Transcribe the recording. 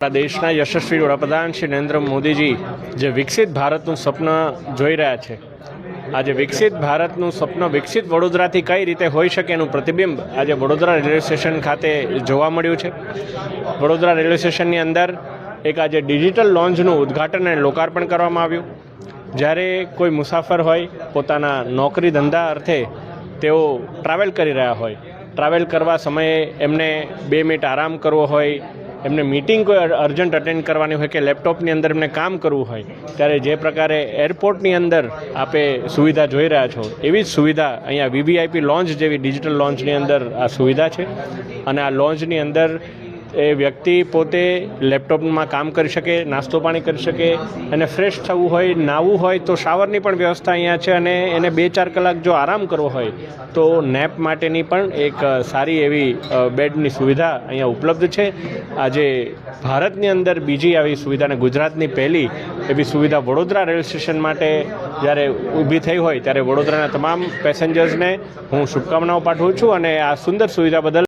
આપણા દેશના યશસ્વી વડાપ્રધાન શ્રી નરેન્દ્ર મોદીજી જે વિકસિત ભારતનું સ્વપ્ન જોઈ રહ્યા છે, આજે વિકસિત ભારતનું સ્વપ્ન વિકસિત વડોદરાથી કઈ રીતે હોઈ શકે એનું પ્રતિબિંબ આજે વડોદરા રેલવે સ્ટેશન ખાતે જોવા મળ્યું છે। વડોદરા રેલવે સ્ટેશનની અંદર એક આજે ડિજિટલ લોન્જનું ઉદ્ઘાટન અને લોકાર્પણ કરવામાં આવ્યું। જ્યારે કોઈ મુસાફર હોય, પોતાના નોકરી ધંધા અર્થે તેઓ ટ્રાવેલ કરી રહ્યા હોય, ટ્રાવેલ કરવા સમયે એમને 2 મિનિટ આરામ કરવો હોય, એમને મીટિંગ કોઈ અર્જન્ટ અટેન્ડ કરવાની હોય કે લેપટોપની અંદર એમને કામ કરવું હોય, ત્યારે જે પ્રકારે એરપોર્ટની અંદર આપે સુવિધા જોઈ રહ્યા છો, એવી જ સુવિધા અહીંયા વીવીઆઈપી લોન્જ જેવી ડિજિટલ લોન્જની અંદર આ સુવિધા છે। અને આ લોન્જની અંદર એ વ્યક્તિ પોતે લેપટોપમાં કામ કરી શકે, નાસ્તો પાણી કરી શકે, અને ફ્રેશ થવું હોય, નાહવું હોય તો શાવરની પણ વ્યવસ્થા અહીંયા છે। અને એને 2-4 કલાક જો આરામ કરવો હોય તો નેપ માટેની પણ એક સારી એવી બેડની સુવિધા અહીંયા ઉપલબ્ધ છે। આજે ભારતની અંદર બીજી આવી સુવિધાને ગુજરાતની પહેલી એવી સુવિધા વડોદરા રેલવે સ્ટેશન માટે જ્યારે ઊભી થઈ હોય ત્યારે વડોદરાના તમામ પેસેન્જર્સને હું શુભકામનાઓ પાઠવું છું અને આ સુંદર સુવિધા બદલ